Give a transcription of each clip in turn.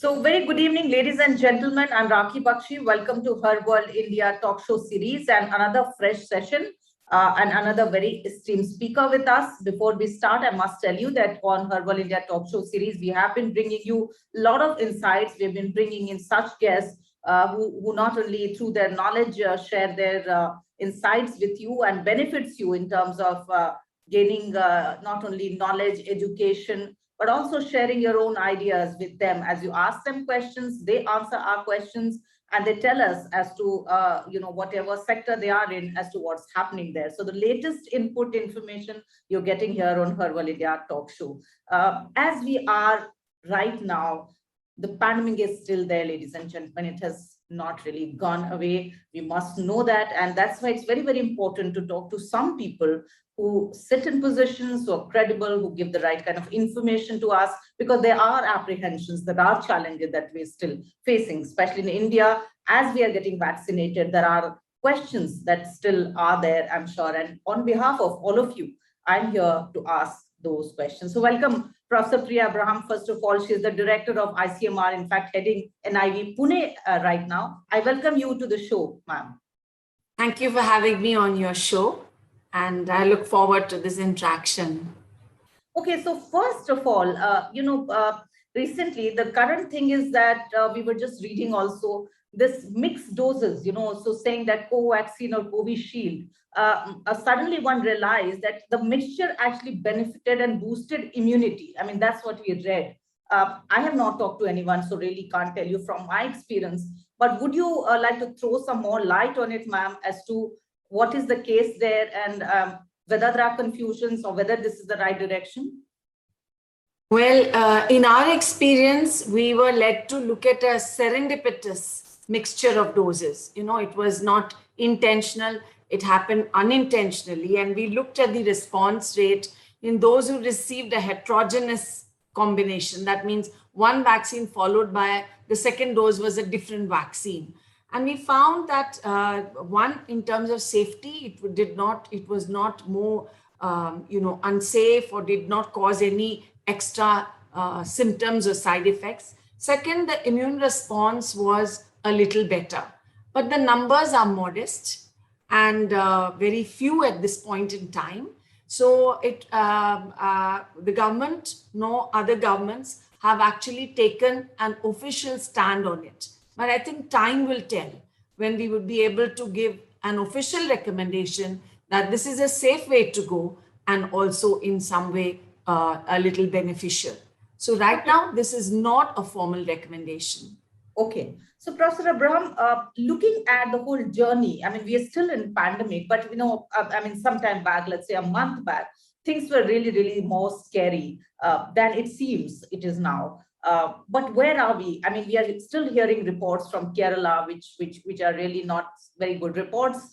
So very good evening, ladies and gentlemen. I'm Rakhi Bakshi. Welcome to Her World India talk show series and another fresh session and another very esteemed speaker with us. Before we start, I must tell you that on Her World India talk show series, we have been bringing you a lot of insights. We've been bringing in such guests who not only through their knowledge share their insights with you and benefits you in terms of gaining not only knowledge, education, but also sharing your own ideas with them. As you ask them questions, they answer our questions, and they tell us as to whatever sector they are in as to what's happening there. So the latest input information you're getting here on Her World India talk show. As we are right now, the pandemic is still there, ladies and gentlemen. It has not really gone away. We must know that, and that's why it's very, very important to talk to some people who sit in positions, who are credible, who give the right kind of information to us, because there are apprehensions, there are challenges that we're still facing, especially in India. As we are getting vaccinated, there are questions that still are there, I'm sure. And on behalf of all of you, I'm here to ask those questions. So welcome, Professor Priya Abraham. First of all, she is the director of ICMR, in fact, heading NIV Pune right now. I welcome you to the show, ma'am. Thank you for having me on your show. And I look forward to this interaction. Okay, so first of all, recently the current thing is that we were just reading also this mixed doses, so saying that Covaxin or Covishield, suddenly one realized that the mixture actually benefited and boosted immunity. I mean, that's what we read. I have not talked to anyone, so really can't tell you from my experience. But would you like to throw some more light on it, ma'am, as to what is the case there, and whether there are confusions or whether this is the right direction? Well, in our experience, we were led to look at a serendipitous mixture of doses. It was not intentional, it happened unintentionally. And we looked at the response rate in those who received a heterogeneous combination. That means one vaccine followed by the second dose was a different vaccine. And we found that one, in terms of safety, it was not more, unsafe or did not cause any extra symptoms or side effects. Second, the immune response was a little better, but the numbers are modest and very few at this point in time. So the government, no other governments have actually taken an official stand on it. But I think time will tell when we would be able to give an official recommendation that this is a safe way to go and also in some way a little beneficial. So right now, this is not a formal recommendation. Okay. So Professor Abraham, looking at the whole journey, I mean, we are still in pandemic, but sometime back, let's say a month back, things were really, really more scary than it seems it is now. But where are we? I mean, we are still hearing reports from Kerala, which are really not very good reports.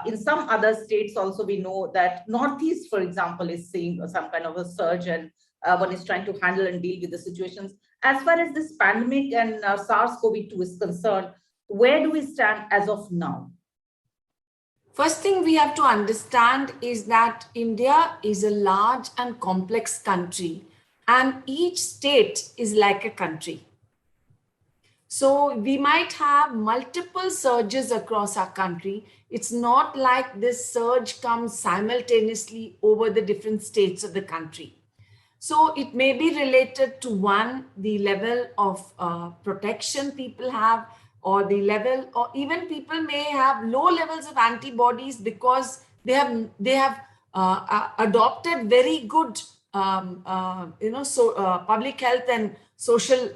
In some other states also, we know that Northeast, for example, is seeing some kind of a surge, and one is trying to handle and deal with the situations. As far as this pandemic and SARS-CoV-2 is concerned, where do we stand as of now? First thing we have to understand is that India is a large and complex country, and each state is like a country. So we might have multiple surges across our country. It's not like this surge comes simultaneously over the different states of the country. So it may be related to one, the level of protection people have, or the level, or even people may have low levels of antibodies because they have adopted very good public health and social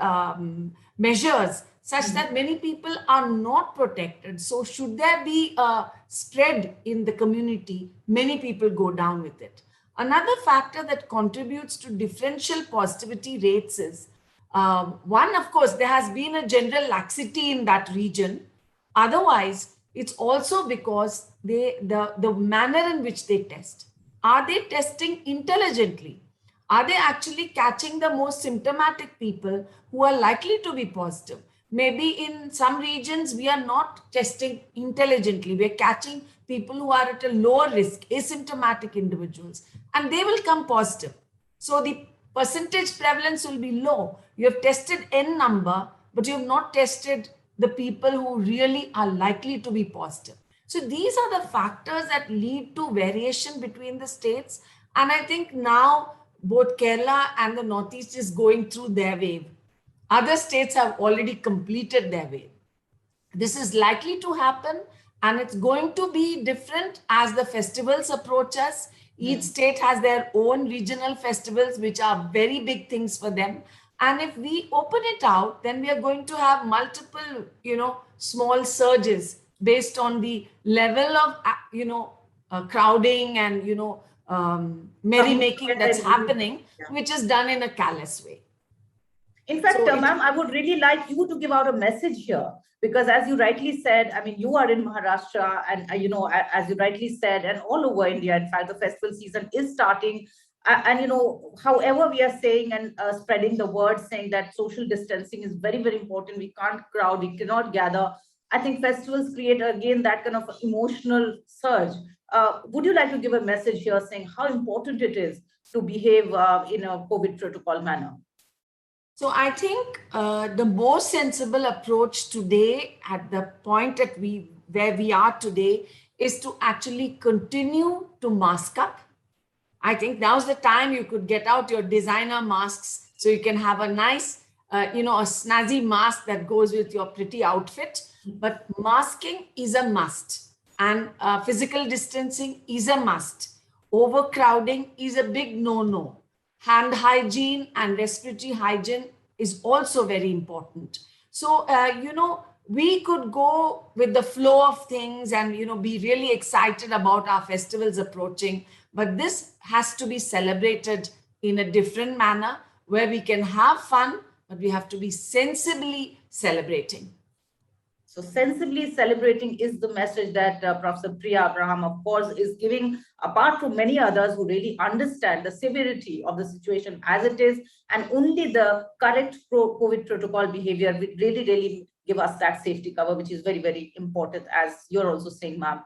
measures such that many people are not protected. So should there be a spread in the community, many people go down with it. Another factor that contributes to differential positivity rates is one, of course, there has been a general laxity in that region. Otherwise, it's also because the manner in which they test. Are they testing intelligently? Are they actually catching the most symptomatic people who are likely to be positive? Maybe in some regions, we are not testing intelligently. We're catching people who are at a lower risk, asymptomatic individuals, and they will come positive. So the percentage prevalence will be low. You have tested N number, but you have not tested the people who really are likely to be positive. So these are the factors that lead to variation between the states. And I think now both Kerala and the Northeast is going through their wave. Other states have already completed their wave. This is likely to happen, and it's going to be different as the festivals approach us. Each state has their own regional festivals, which are very big things for them. And if we open it out, then we are going to have multiple, small surges based on the level of, crowding and, merrymaking that's happening, which is done in a callous way. In fact, ma'am, I would really like you to give out a message here, because as you rightly said, I mean, you are in Maharashtra, and, as you rightly said, and all over India, in fact, the festival season is starting. And, however we are saying and spreading the word, saying that social distancing is very, very important. We can't crowd, we cannot gather. I think festivals create, again, that kind of emotional surge. Would you like to give a message here saying how important it is to behave in a COVID protocol manner? So I think the most sensible approach today, at the point where we are today, is to actually continue to mask up. I think now's the time you could get out your designer masks, so you can have a nice, a snazzy mask that goes with your pretty outfit. But masking is a must, and physical distancing is a must. Overcrowding is a big no-no. Hand hygiene and respiratory hygiene is also very important. So, we could go with the flow of things and, be really excited about our festivals approaching, but this has to be celebrated in a different manner where we can have fun, but we have to be sensibly celebrating. So sensibly celebrating is the message that Professor Priya Abraham, of course, is giving, apart from many others who really understand the severity of the situation as it is, and only the correct COVID protocol behavior will really, really give us that safety cover, which is very, very important, as you're also saying, ma'am.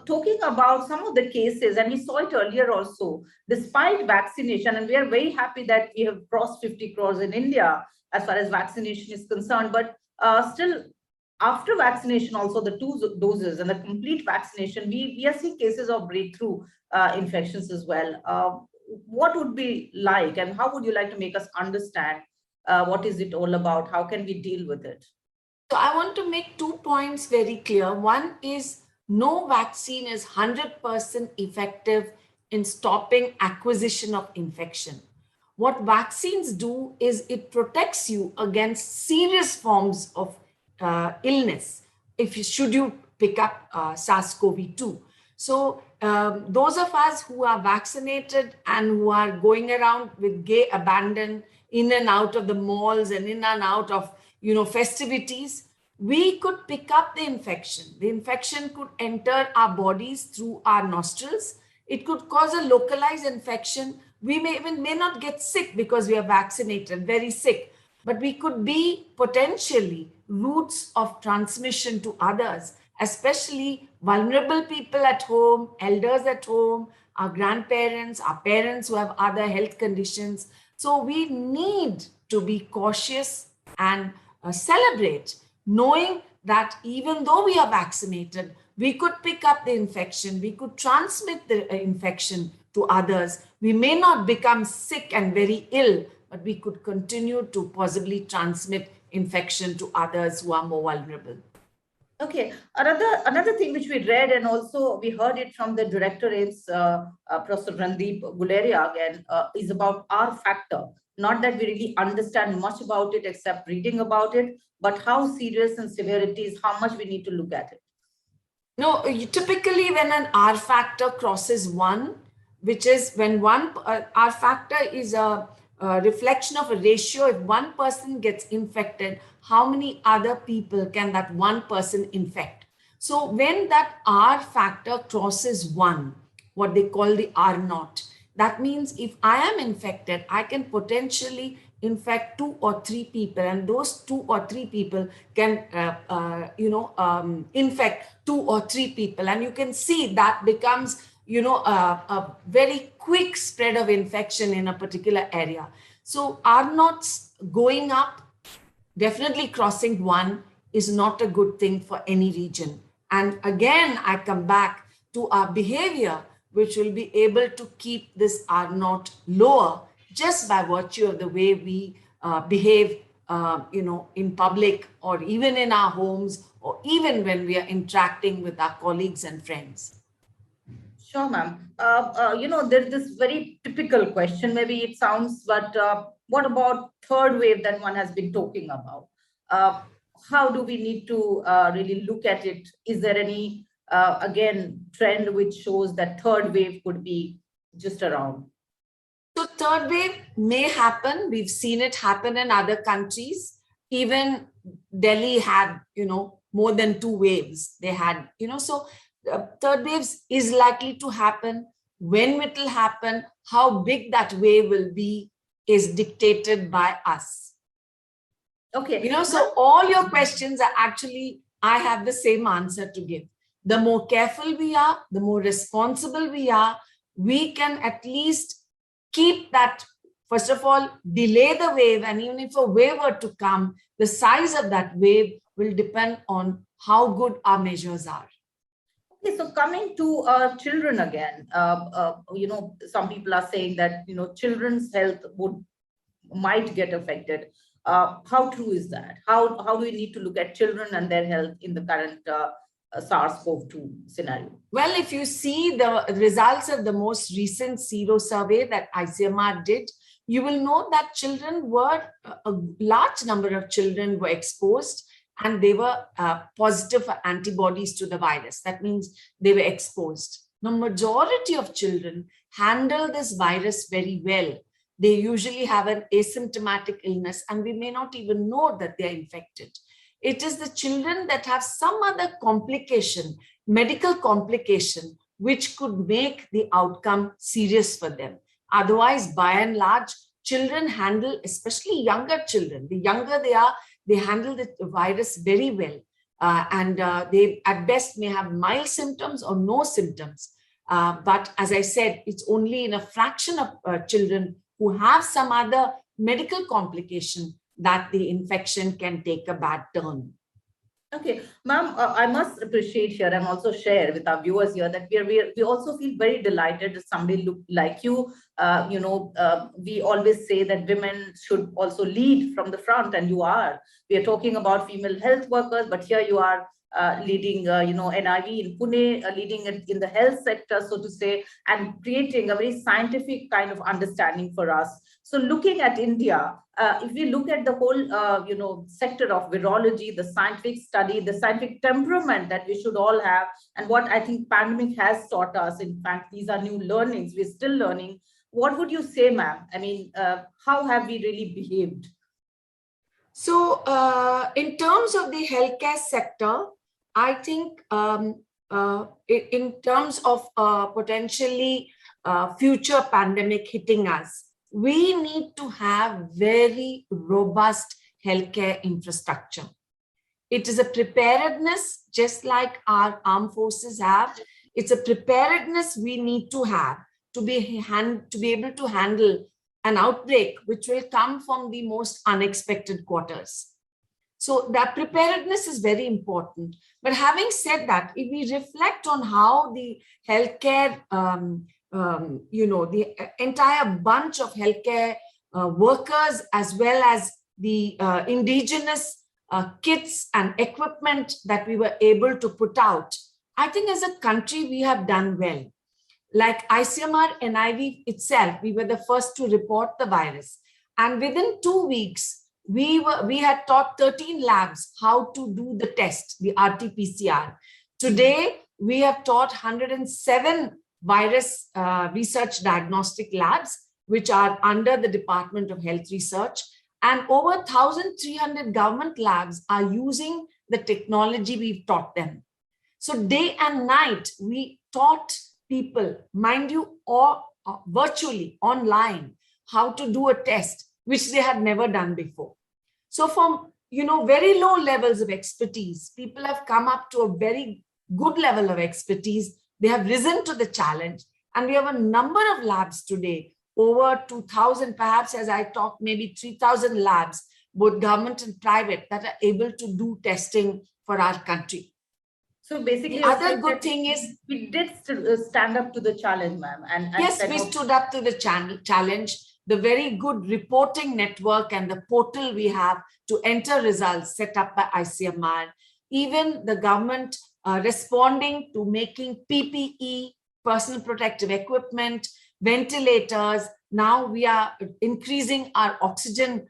Talking about some of the cases, and we saw it earlier also, despite vaccination, and we are very happy that we have crossed 50 crores in India as far as vaccination is concerned, but still, after vaccination, also the 2 doses and the complete vaccination, we are seeing cases of breakthrough infections as well. What would be like, and how would you like to make us understand what is it all about? How can we deal with it? So I want to make 2 points very clear. One is no vaccine is 100% effective in stopping acquisition of infection. What vaccines do is it protects you against serious forms of illness should you pick up SARS-CoV-2. So those of us who are vaccinated and who are going around with gay abandon in and out of the malls and in and out of festivities, we could pick up the infection. The infection could enter our bodies through our nostrils. It could cause a localized infection. We may not get sick because we are vaccinated, very sick, but we could be potentially routes of transmission to others, especially vulnerable people at home, elders at home, our grandparents, our parents who have other health conditions. So we need to be cautious and celebrate, knowing that even though we are vaccinated, we could pick up the infection, we could transmit the infection to others. We may not become sick and very ill, but we could continue to possibly transmit infection to others who are more vulnerable. Okay, another thing which we read, and also we heard it from the director, is Professor Randeep Guleria again, is about R factor. Not that we really understand much about it except reading about it, but how serious and severity is, how much we need to look at it. No, typically when an R factor crosses 1, which is when R factor is a reflection of a ratio. If one person gets infected, how many other people can that one person infect? So when that R factor crosses 1, what they call the R naught, that means if I am infected, I can potentially infect 2 or 3 people, and those 2 or 3 people can, infect 2 or 3 people. And you can see that becomes, a very quick spread of infection in a particular area. So R naughts going up Definitely crossing 1 is not a good thing for any region. And again, I come back to our behavior, which will be able to keep this R naught lower just by virtue of the way we behave, in public or even in our homes or even when we are interacting with our colleagues and friends. Sure, ma'am. There's this very typical question. Maybe it sounds, but what about third wave that one has been talking about? How do we need to really look at it? Is there any, again, trend which shows that third wave could be just around? So third wave may happen. We've seen it happen in other countries. Even Delhi had, more than 2 waves. They had, so third waves is likely to happen. When it will happen, how big that wave will be is dictated by us. Okay. So all your questions are actually, I have the same answer to give. The more careful we are, the more responsible we are, we can at least keep that, first of all, delay the wave. And even if a wave were to come, the size of that wave will depend on how good our measures are. Okay, so coming to children again, some people are saying that, children's health might get affected. How true is that? How do we need to look at children and their health in the current SARS-CoV-2 scenario? Well, if you see the results of the most recent Sero survey that ICMR did, you will know that a large number of children were exposed and they were positive for antibodies to the virus. That means they were exposed. The majority of children handle this virus very well. They usually have an asymptomatic illness and we may not even know that they are infected. It is the children that have some other complication, medical complication, which could make the outcome serious for them. Otherwise, by and large, children handle, especially younger children, the younger they are, they handle the virus very well. They at best may have mild symptoms or no symptoms. But as I said, it's only in a fraction of children who have some other medical complication that the infection can take a bad turn. Okay, ma'am, I must appreciate here and also share with our viewers here that we also feel very delighted that somebody look like you. We always say that women should also lead from the front, and you are. We are talking about female health workers, but here you are leading, NIV in Pune, leading it in the health sector, so to say, and creating a very scientific kind of understanding for us. So looking at India, if we look at the whole, sector of virology, the scientific study, the scientific temperament that we should all have, and what I think pandemic has taught us, in fact, these are new learnings, we're still learning. What would you say, ma'am? I mean, how have we really behaved? So in terms of the healthcare sector, I think in terms of potentially future pandemic hitting us, we need to have very robust healthcare infrastructure. It is a preparedness, just like our armed forces have. It's a preparedness we need to have to be able to handle an outbreak which will come from the most unexpected quarters. So that preparedness is very important. But having said that, if we reflect on how the healthcare, the entire bunch of healthcare workers, as well as the indigenous kits and equipment that we were able to put out, I think as a country, we have done well. Like ICMR NIV itself, we were the first to report the virus. And within 2 weeks, we had taught 13 labs how to do the test, the RT-PCR. Today, we have taught 107 virus research diagnostic labs, which are under the Department of Health Research. And over 1,300 government labs are using the technology we've taught them. So day and night, we taught people, mind you, or virtually online, how to do a test, which they had never done before. So from, very low levels of expertise, people have come up to a very good level of expertise. They have risen to the challenge. And we have a number of labs today, over 2,000, perhaps as I talk, maybe 3,000 labs, both government and private, that are able to do testing for our country. So basically, The other good thing is we did stand up to the challenge, ma'am. And yes, we stood up to the challenge. The very good reporting network and the portal we have to enter results set up by ICMR, even the government responding to making PPE, personal protective equipment, ventilators. Now we are increasing our oxygen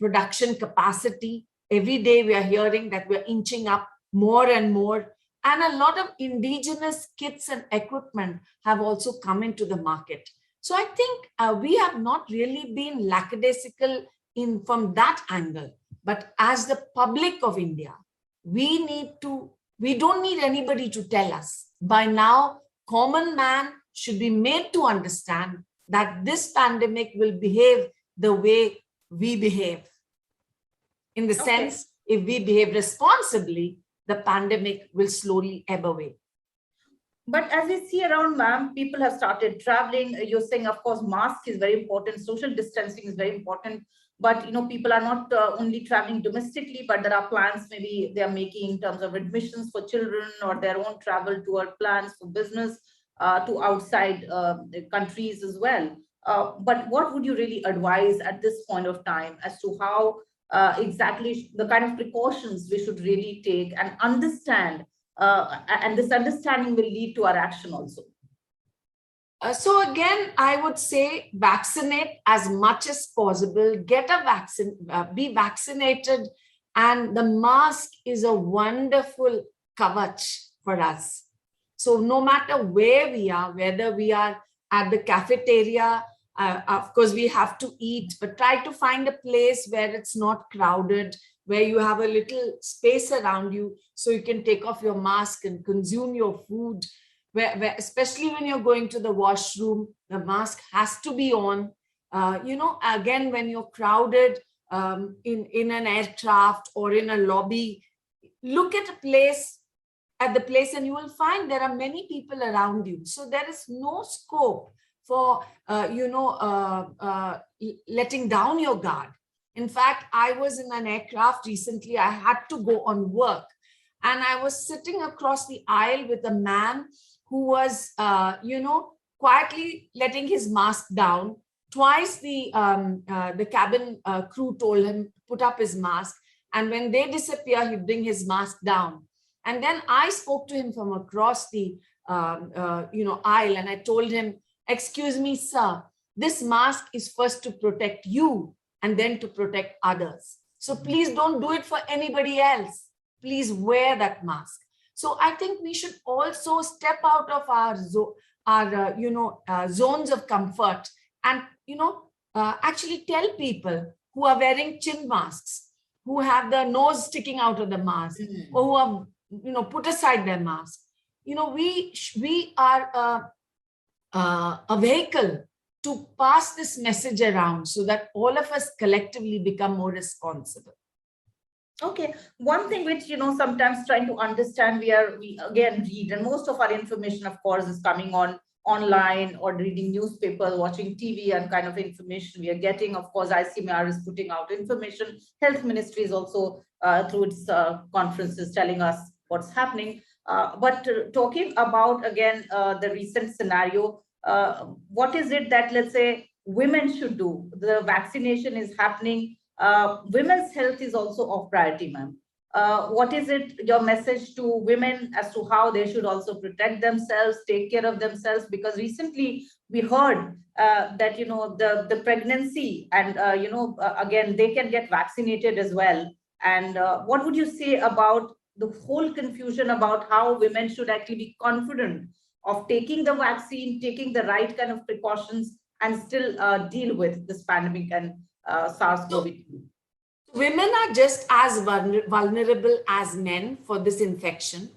production capacity. Every day we are hearing that we're inching up more and more. And a lot of indigenous kits and equipment have also come into the market. So I think we have not really been lackadaisical from that angle. But as the public of India, we don't need anybody to tell us. By now, common man should be made to understand that this pandemic will behave the way we behave. In the sense, if we behave responsibly, the pandemic will slowly ebb away. But as we see around, ma'am, people have started traveling. You're saying, of course, mask is very important. Social distancing is very important. But, people are not only traveling domestically, but there are plans maybe they are making in terms of admissions for children or their own travel toward plans for business to outside countries as well. But what would you really advise at this point of time as to how exactly the kind of precautions we should really take and understand, and this understanding will lead to our action also? So again, I would say vaccinate as much as possible, get a vaccine, be vaccinated, and the mask is a wonderful kavach for us. So no matter where we are, whether we are at the cafeteria, of course we have to eat, but try to find a place where it's not crowded, where you have a little space around you so you can take off your mask and consume your food. Where especially when you're going to the washroom, the mask has to be on. Again, when you're crowded in an aircraft or in a lobby, look at the place and you will find there are many people around you. So there is no scope for, letting down your guard. In fact, I was in an aircraft recently. I had to go on work and I was sitting across the aisle with a man who was, quietly letting his mask down. Twice the cabin crew told him, put up his mask. And when they disappear, he'd bring his mask down. And then I spoke to him from across the, aisle. And I told him, excuse me, sir, this mask is first to protect you and then to protect others. So please don't do it for anybody else. Please wear that mask. So I think we should also step out of our zones of comfort and, actually tell people who are wearing chin masks, who have the nose sticking out of the mask, or who have, put aside their mask. We are a vehicle to pass this message around so that all of us collectively become more responsible. Okay, one thing which, sometimes trying to understand, we again read, and most of our information, of course, is coming online or reading newspapers, watching TV, and kind of information we are getting. Of course, ICMR is putting out information. Health Ministry is also through its conferences telling us what's happening. But talking about, again, the recent scenario, what is it that, let's say, women should do? The vaccination is happening. Women's health is also of priority, ma'am. What is your message to women as to how they should also protect themselves, take care of themselves? Because recently we heard that, the pregnancy and, again, they can get vaccinated as well. And what would you say about the whole confusion about how women should actually be confident of taking the vaccine, taking the right kind of precautions, and still deal with this pandemic and SARS-CoV-2? Women are just as vulnerable as men for this infection.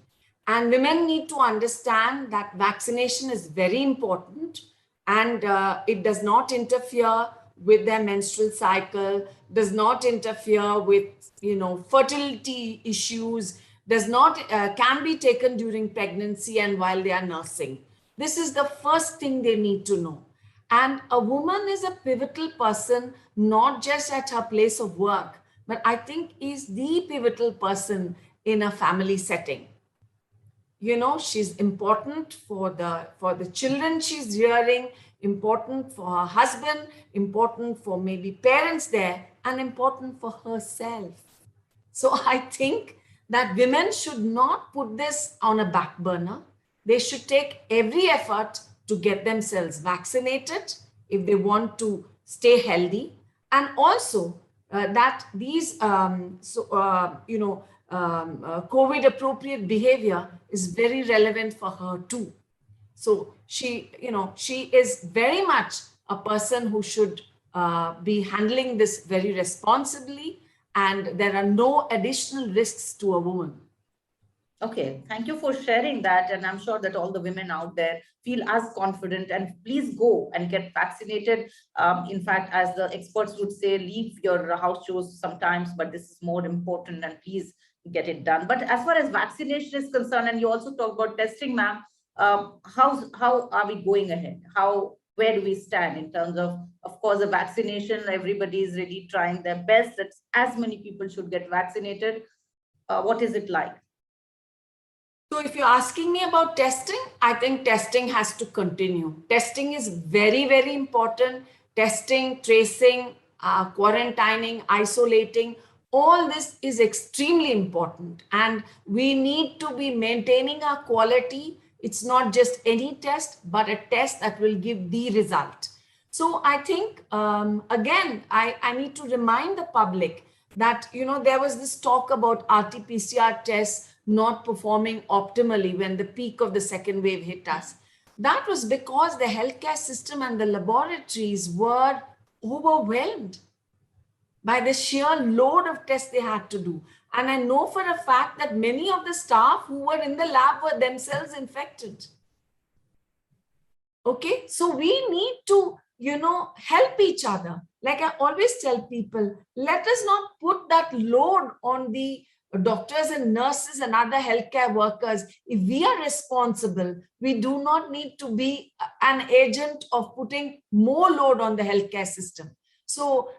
And women need to understand that vaccination is very important, and it does not interfere with their menstrual cycle, does not interfere with, fertility issues, can be taken during pregnancy and while they are nursing. This is the first thing they need to know. And a woman is a pivotal person, not just at her place of work, but I think is the pivotal person in a family setting. You know, she's important for the children she's rearing, important for her husband, important for maybe parents there, and important for herself. So I think that women should not put this on a back burner. They should take every effort to get themselves vaccinated if they want to stay healthy. And also that these, COVID appropriate behavior is very relevant for her too. So she is very much a person who should be handling this very responsibly, and there are no additional risks to a woman. Okay, thank you for sharing that. And I'm sure that all the women out there feel as confident, and please go and get vaccinated. In fact, as the experts would say, leave your house chores sometimes, but this is more important, and please get it done. But as far as vaccination is concerned, and you also talk about testing, ma'am, how are we going ahead? Where do we stand in terms of course, the vaccination? Everybody is really trying their best that as many people should get vaccinated. What is it like? So if you're asking me about testing, I think testing has to continue. Testing is very, very important. Testing, tracing, quarantining, isolating, all this is extremely important. And we need to be maintaining our quality. It's not just any test, but a test that will give the result. So I think, again, I need to remind the public that, there was this talk about RT-PCR tests not performing optimally when the peak of the second wave hit us. That was because the healthcare system and the laboratories were overwhelmed by the sheer load of tests they had to do. And I know for a fact that many of the staff who were in the lab were themselves infected. Okay, so we need to, help each other. Like I always tell people, let us not put that load on the doctors and nurses and other healthcare workers. If we are responsible, we do not need to be an agent of putting more load on the healthcare system. So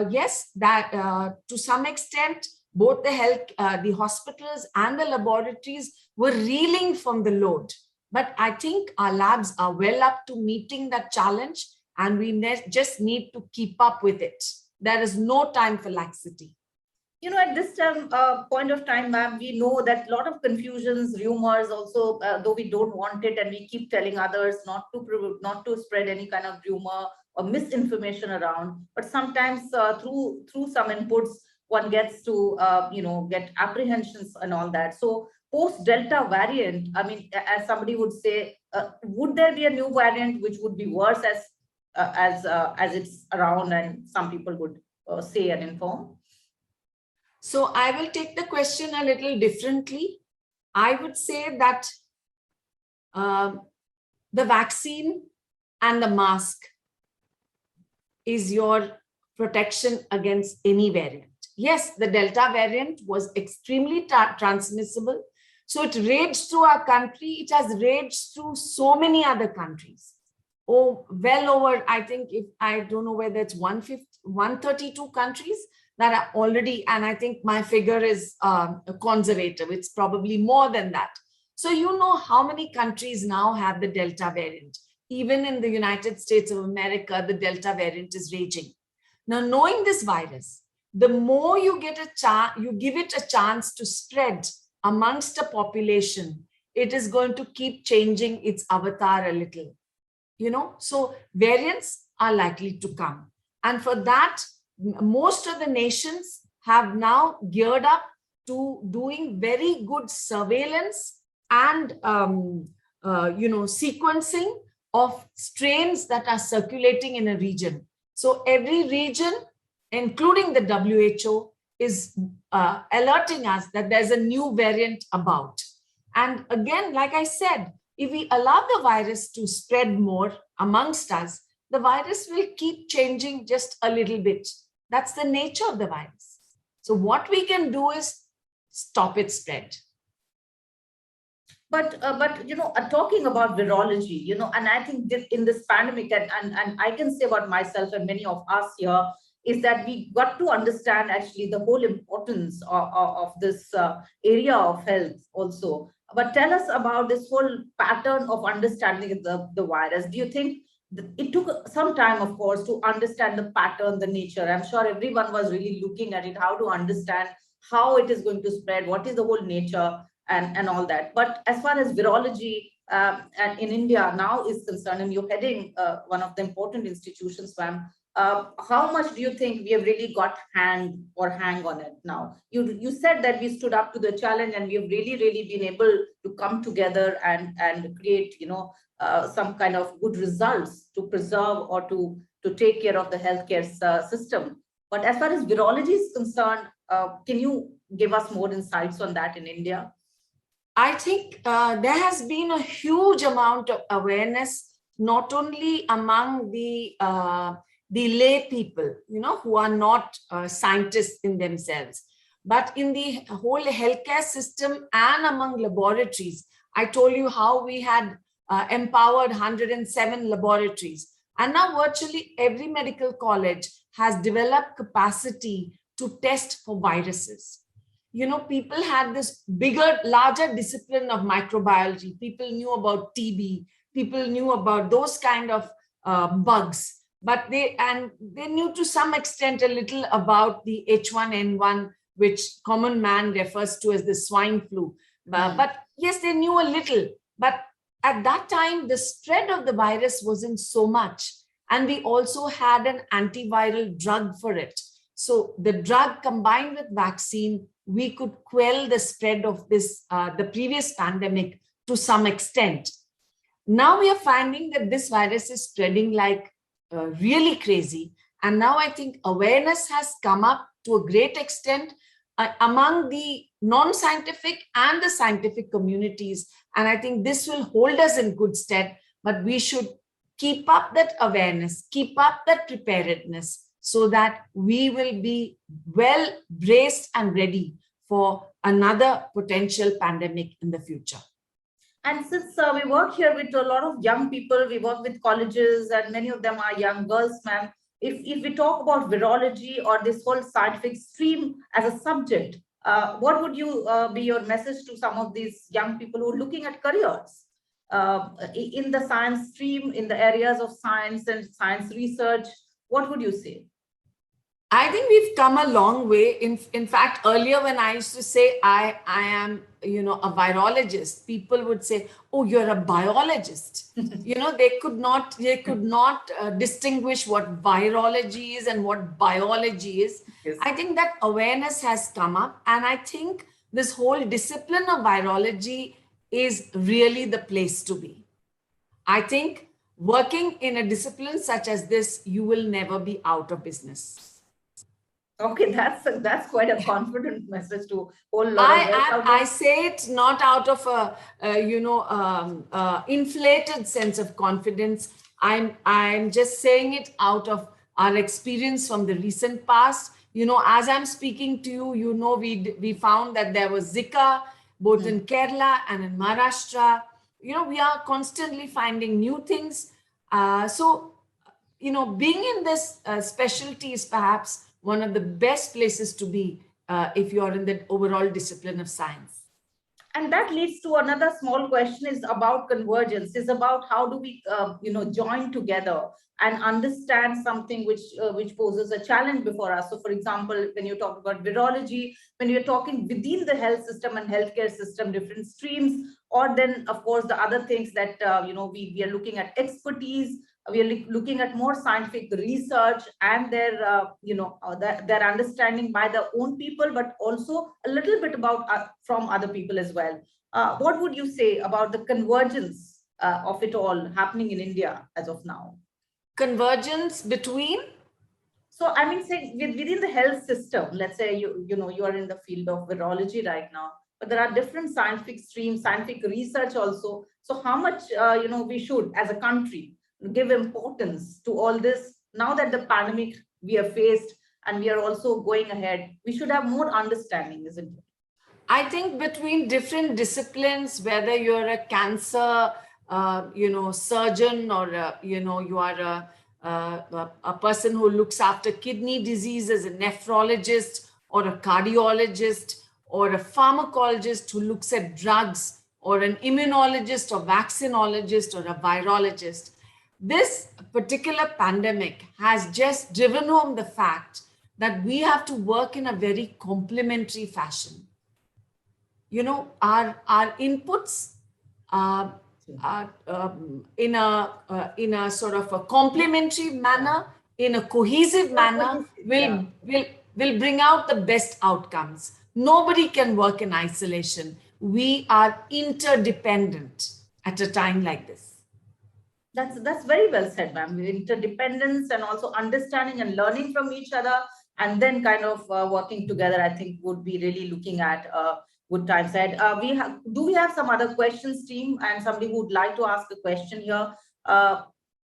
yes, that to some extent, both the hospitals and the laboratories were reeling from the load. But I think our labs are well up to meeting that challenge, and we just need to keep up with it. There is no time for laxity. At this point of time, ma'am, we know that a lot of confusions, rumors also, though we don't want it, and we keep telling others not to spread any kind of rumor or misinformation around. But sometimes through some inputs, one gets to, get apprehensions and all that. So post Delta variant, I mean, as somebody would say, would there be a new variant which would be worse as it's around, and some people would say and inform? So I will take the question a little differently. I would say that the vaccine and the mask is your protection against any variant. Yes, the Delta variant was extremely transmissible. So it raged through our country. It has raged through so many other countries. Oh, well over, I think, I don't know whether it's 132 countries that are already, and I think my figure is conservative. It's probably more than that. So you know how many countries now have the Delta variant. Even in the United States of America, the Delta variant is raging. Now, knowing this virus, the more you get you give it a chance to spread amongst a population, it is going to keep changing its avatar a little. So variants are likely to come. And for that, most of the nations have now geared up to doing very good surveillance and, sequencing of strains that are circulating in a region. So every region, including the WHO, is alerting us that there's a new variant about. And again, like I said, if we allow the virus to spread more amongst us, the virus will keep changing just a little bit. That's the nature of the virus. So what we can do is stop its spread. But talking about virology, and I think in this pandemic, and I can say about myself and many of us here, is that we got to understand actually the whole importance of this area of health also. But tell us about this whole pattern of understanding the virus. Do you think it took some time, of course, to understand the pattern, the nature? I'm sure everyone was really looking at it, how to understand how it is going to spread, what is the whole nature, and all that. But as far as virology and in India now is concerned, and you're heading one of the important institutions, ma'am, how much do you think we have really got hang on it now? You said that we stood up to the challenge and we have really been able to come together and create, some kind of good results to preserve or to take care of the healthcare system. But as far as virology is concerned, can you give us more insights on that in India? I think there has been a huge amount of awareness, not only among the lay people, who are not scientists in themselves, but in the whole healthcare system and among laboratories. I told you how we had empowered 107 laboratories, and now virtually every medical college has developed capacity to test for viruses. People had this larger discipline of microbiology. People knew about TB, people knew about those kind of bugs, but they knew to some extent a little about the H1N1, which common man refers to as the swine flu. But yes, they knew a little, but at that time, the spread of the virus wasn't so much. And we also had an antiviral drug for it. So the drug combined with vaccine, we could quell the spread of this, the previous pandemic to some extent. Now we are finding that this virus is spreading like really crazy. And now I think awareness has come up to a great extent among the non-scientific and the scientific communities. And I think this will hold us in good stead, but we should keep up that awareness, keep up that preparedness, so that we will be well braced and ready for another potential pandemic in the future. And since we work here with a lot of young people, we work with colleges and many of them are young girls, ma'am. If we talk about virology or this whole scientific stream as a subject, what would you be your message to some of these young people who are looking at careers in the science stream, in the areas of science and science research? What would you say? I think we've come a long way. In fact, earlier when I used to say I am, a virologist, people would say, "Oh, you're a biologist." They could not distinguish what virology is and what biology is. Yes. I think that awareness has come up, and I think this whole discipline of virology is really the place to be. I think working in a discipline such as this, you will never be out of business. Okay, that's quite a confident message to whole lot of I say it not out of a inflated sense of confidence. I'm just saying it out of our experience from the recent past. As I'm speaking to you, we found that there was Zika both in Kerala and in Maharashtra. We are constantly finding new things. So being in this specialty is perhaps one of the best places to be if you are in the overall discipline of science. And that leads to another small question, is about convergence, is about how do we, join together and understand something which poses a challenge before us. So for example, when you talk about virology, when you're talking within the health system and healthcare system, different streams, or then of course the other things that, we are looking at expertise, we are looking at more scientific research and their understanding by their own people, but also a little bit about from other people as well. What would you say about the convergence of it all happening in India as of now? Convergence between? So I mean, say within the health system, let's say you are in the field of virology right now, but there are different scientific streams, scientific research also. So how much we should, as a country, give importance to all this now that the pandemic we have faced and we are also going ahead? We should have more understanding, isn't it? I think between different disciplines, whether you're a cancer surgeon or you are a person who looks after kidney diseases, a nephrologist or a cardiologist, or a pharmacologist who looks at drugs, or an immunologist or vaccinologist or a virologist. This particular pandemic has just driven home the fact that we have to work in a very complementary fashion. You know, our inputs in a sort of a complementary manner, in a cohesive manner, will bring out the best outcomes. Nobody can work in isolation. We are interdependent at a time like this. That's very well said, ma'am. Interdependence and also understanding and learning from each other, and then kind of working together, I think would be really looking at good times ahead. Do we have some other questions, team, and somebody who would like to ask a question here?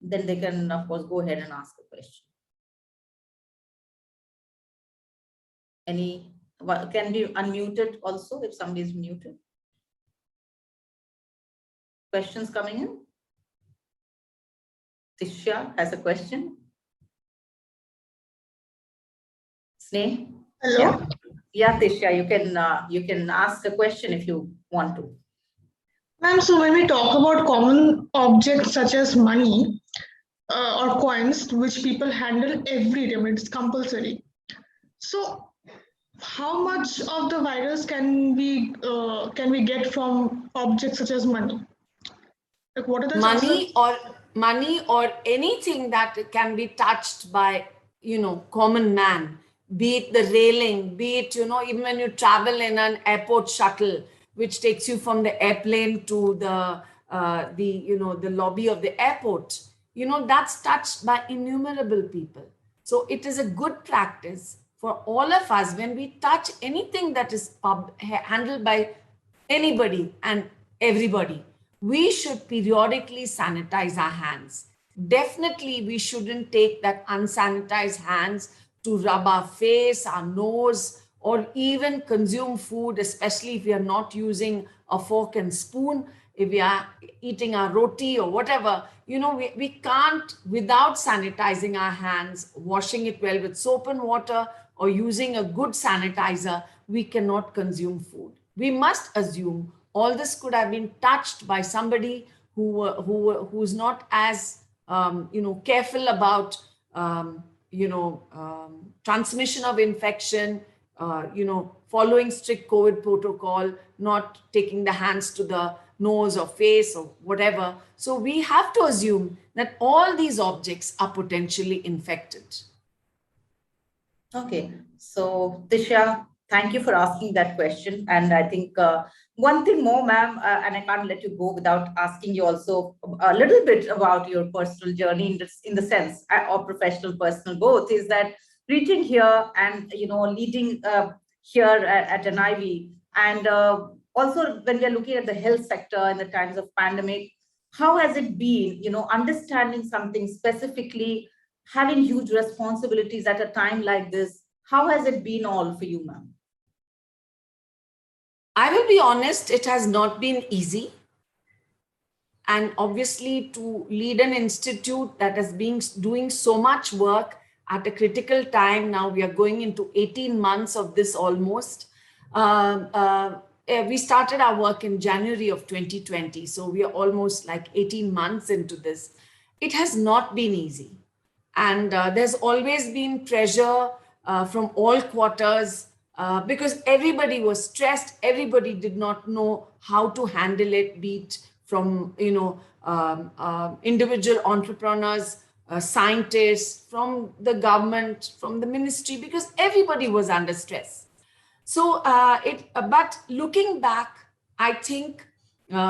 Then they can, of course, go ahead and ask a question. Can be unmuted also if somebody is muted? Questions coming in? Tishya has a question. Sneh? Hello. Yeah, Tishya, you can ask a question if you want to. Ma'am, so when we talk about common objects such as money or coins, which people handle every day, I mean, it's compulsory. So how much of the virus can we get from objects such as money? Like, what are the money or anything that can be touched by, you know, common man, be it the railing, be it, you know, even when you travel in an airport shuttle, which takes you from the airplane to the lobby of the airport, you know, that's touched by innumerable people. So it is a good practice for all of us, when we touch anything that is handled by anybody and everybody, we should periodically sanitize our hands. Definitely, we shouldn't take that unsanitized hands to rub our face, our nose, or even consume food, especially if we are not using a fork and spoon, if we are eating our roti or whatever. You know, we can't, without sanitizing our hands, washing it well with soap and water, or using a good sanitizer, we cannot consume food. We must assume all this could have been touched by somebody who's not as careful about transmission of infection, following strict COVID protocol, not taking the hands to the nose or face or whatever. So we have to assume that all these objects are potentially infected. Okay, so Tishya, thank you for asking that question. And I think one thing more, ma'am, and I can't let you go without asking you also a little bit about your personal journey in the sense, or professional, personal, both, is that reaching here and, leading here at NIV, and also when we are looking at the health sector in the times of pandemic, how has it been, understanding something specifically, having huge responsibilities at a time like this? How has it been all for you, ma'am? I will be honest, it has not been easy. And obviously, to lead an institute that has been doing so much work at a critical time, now we are going into 18 months of this almost. We started our work in January of 2020. So we are almost like 18 months into this. It has not been easy. And there's always been pressure from all quarters because everybody was stressed. Everybody did not know how to handle it, be it from, individual entrepreneurs, scientists, from the government, from the ministry, because everybody was under stress. So but looking back, I think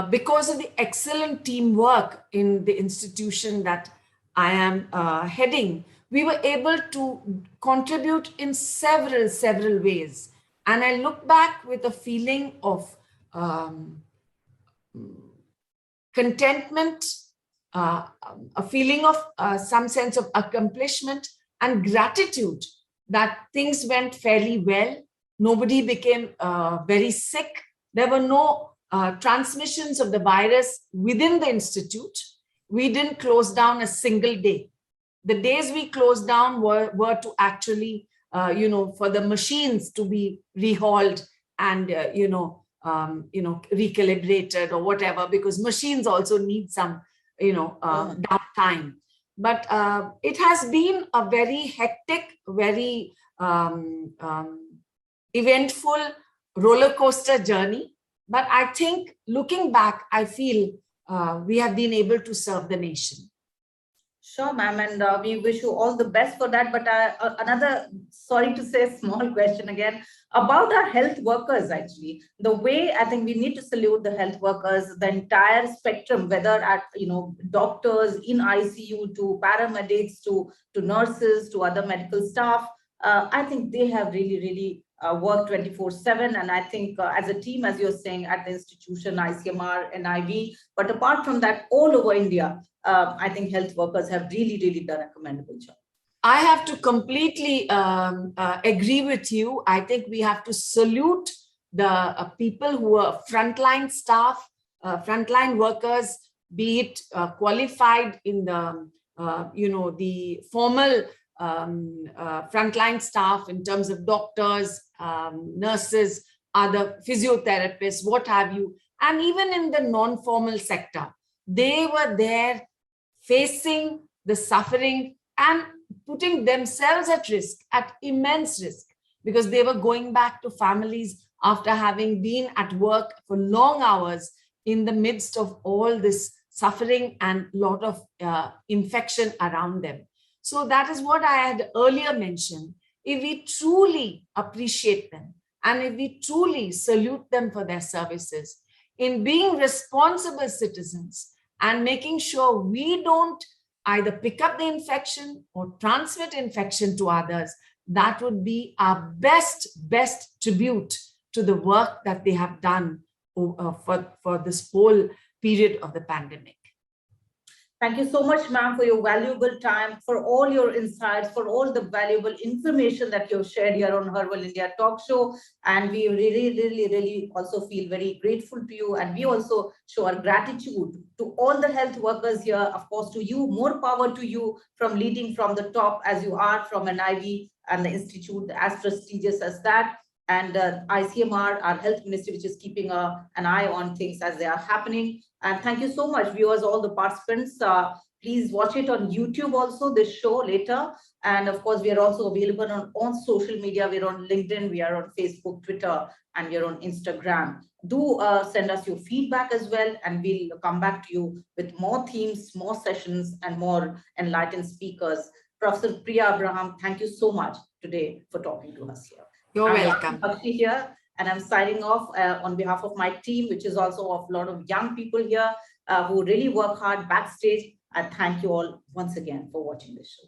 because of the excellent teamwork in the institution that I am heading, we were able to contribute in several ways. And I look back with a feeling of contentment, a feeling of some sense of accomplishment and gratitude that things went fairly well. Nobody became very sick. There were no transmissions of the virus within the institute. We didn't close down a single day. The days we closed down were to actually, for the machines to be rehauled and, recalibrated or whatever, because machines also need some, downtime. But it has been a very hectic, very eventful roller coaster journey. But I think looking back, I feel we have been able to serve the nation. Sure, ma'am, and we wish you all the best for that. But another, sorry to say, small question again about our health workers. Actually, the way I think we need to salute the health workers, the entire spectrum, whether at doctors in ICU to paramedics to nurses to other medical staff. I think they have really worked 24/7, and I think as a team, as you're saying, at the institution, ICMR, NIV, but apart from that, all over India. I think health workers have really done a commendable job. I have to completely agree with you. I think we have to salute the people who are frontline staff, frontline workers, be it qualified in the, the formal frontline staff in terms of doctors, nurses, other physiotherapists, what have you, and even in the non-formal sector. They were there facing the suffering and putting themselves at risk, at immense risk, because they were going back to families after having been at work for long hours in the midst of all this suffering and lot of infection around them. So that is what I had earlier mentioned. If we truly appreciate them and if we truly salute them for their services in being responsible citizens, and making sure we don't either pick up the infection or transmit infection to others, that would be our best tribute to the work that they have done for this whole period of the pandemic. Thank you so much, ma'am, for your valuable time, for all your insights, for all the valuable information that you've shared here on Her World India Talk Show. And we really also feel very grateful to you. And we also show our gratitude to all the health workers here. Of course, to you, more power to you from leading from the top as you are from NIV and the institute as prestigious as that. And ICMR, our health ministry, which is keeping an eye on things as they are happening. And thank you so much, viewers, all the participants. Please watch it on YouTube also, this show later. And of course, we are also available on social media. We're on LinkedIn, we are on Facebook, Twitter, and we're on Instagram. Do send us your feedback as well, and we'll come back to you with more themes, more sessions, and more enlightened speakers. Professor Priya Abraham, thank you so much today for talking to us here. You're welcome. I'm here, and I'm signing off on behalf of my team, which is also of a lot of young people here who really work hard backstage. And thank you all once again for watching this show.